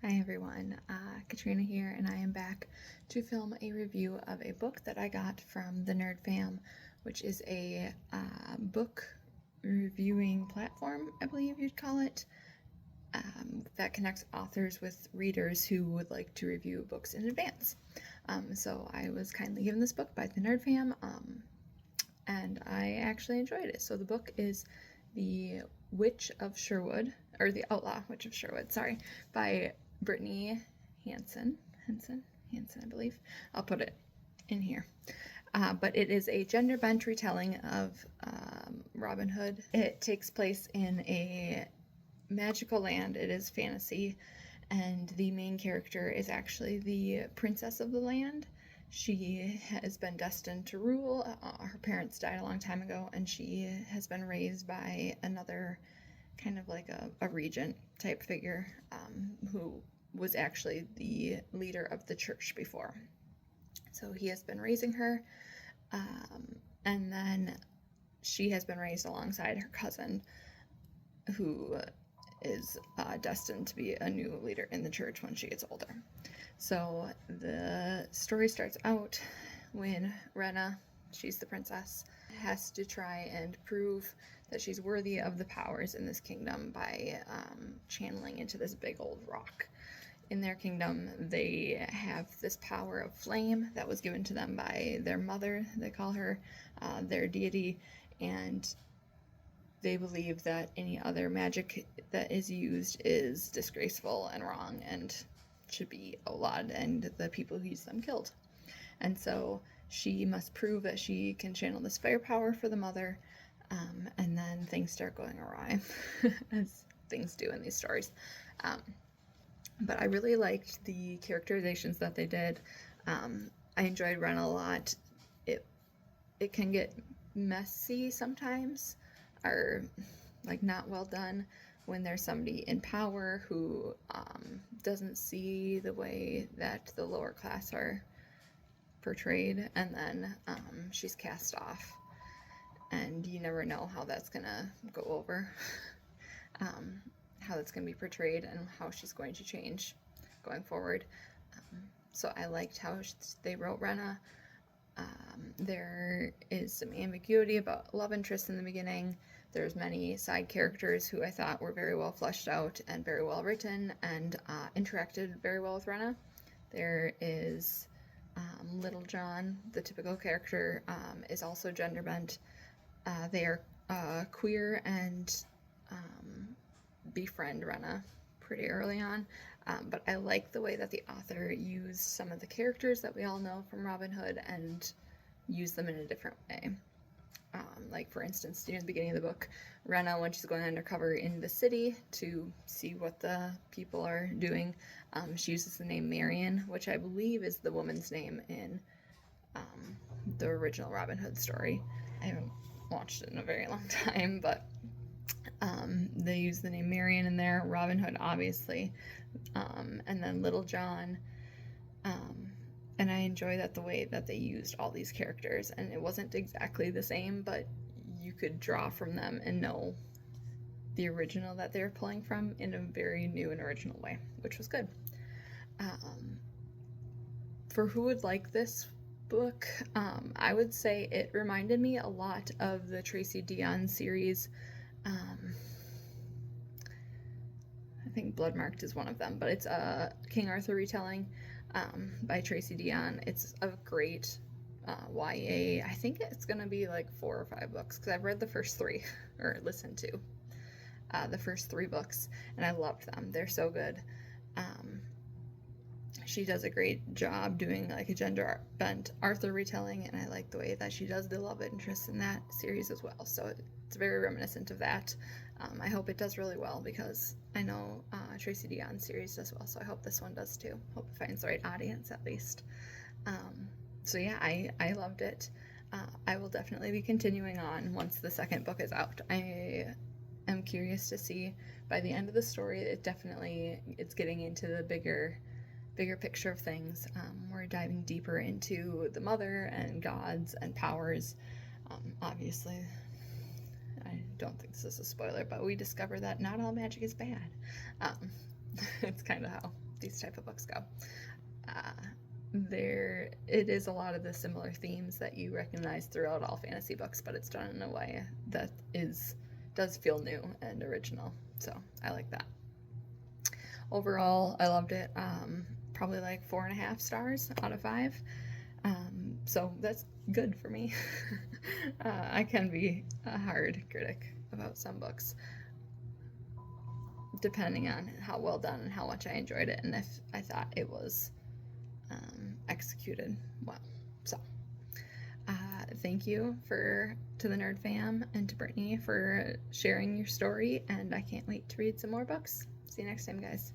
Hi everyone, Katrina here, and I am back to film a review of a book that I got from the Nerd Fam, which is a book reviewing platform, I believe you'd call it, that connects authors with readers who would like to review books in advance. So I was kindly given this book by the Nerd Fam, and I actually enjoyed it. So the book is The Witch of Sherwood, or The Outlaw Witch of Sherwood, sorry, by Brittany Hansen, I believe. I'll put it in here. But it is a gender bent retelling of Robin Hood. It takes place in a magical land. It is fantasy, and the main character is actually the princess of the land. She has been destined to rule. Her parents died a long time ago, and she has been raised by another kind of like a regent type figure who was actually the leader of the church before. So he has been raising her, and then she has been raised alongside her cousin, who is destined to be a new leader in the church when she gets older. So the story starts out when Rena, she's the princess, has to try and prove that she's worthy of the powers in this kingdom by channeling into this big old rock. In their kingdom, they have this power of flame that was given to them by their mother, they call her, their deity, and they believe that any other magic that is used is disgraceful and wrong and should be outlawed, and the people who use them killed. And so she must prove that she can channel this fire power for the mother, and then things start going awry, as things do in these stories. But I really liked the characterizations that they did. I enjoyed Ren a lot. It can get messy sometimes, or like not well done, when there's somebody in power who doesn't see the way that the lower class are portrayed, and then she's cast off, and you never know how that's gonna go over, how that's gonna be portrayed, and how she's going to change going forward. So I liked how they wrote Rena. There is some ambiguity about love interest in the beginning. There's many side characters who I thought were very well fleshed out and very well written, and interacted very well with Rena. There is Little John, the typical character, is also gender bent. They are queer and befriend Rena pretty early on. But I like the way that the author used some of the characters that we all know from Robin Hood and used them in a different way. Like, for instance, near the beginning of the book, Rena, when she's going undercover in the city to see what the people are doing, she uses the name Marion, which I believe is the woman's name in the original Robin Hood story. I haven't watched it in a very long time, but they use the name Marion in there. Robin Hood, obviously, and then Little John. And I enjoy that the way that they used all these characters, and it wasn't exactly the same, but you could draw from them and know the original that they're pulling from in a very new and original way, which was good. For who would like this book, I would say it reminded me a lot of the Tracy Deonn series. I think Bloodmarked is one of them, but it's a King Arthur retelling by Tracy Deonn. It's a great YA. I think it's gonna be like 4 or 5 books, because I've read the first 3, or listened to the first 3 books, and I loved them. They're so good. She does a great job doing like a gender bent Arthur retelling, and I like the way that she does the love interest in that series as well. So it's very reminiscent of that. I hope it does really well, because I know Tracy Deonn's series does well, so I hope this one does too. Hope it finds the right audience at least. So yeah, I loved it. I will definitely be continuing on once the second book is out. I am curious to see by the end of the story. It's getting into the bigger picture of things. We're diving deeper into the mother and gods and powers. Obviously, I don't think this is a spoiler, but we discover that not all magic is bad. It's kind of how these type of books go. It is a lot of the similar themes that you recognize throughout all fantasy books, but it's done in a way that does feel new and original. So I like that. Overall, I loved it. Probably like 4.5 stars out of 5. So that's good for me. I can be a hard critic about some books, depending on how well done and how much I enjoyed it, and if I thought it was executed well. So thank you to the Nerd Fam and to Brittany for sharing your story, and I can't wait to read some more books. See you next time, guys.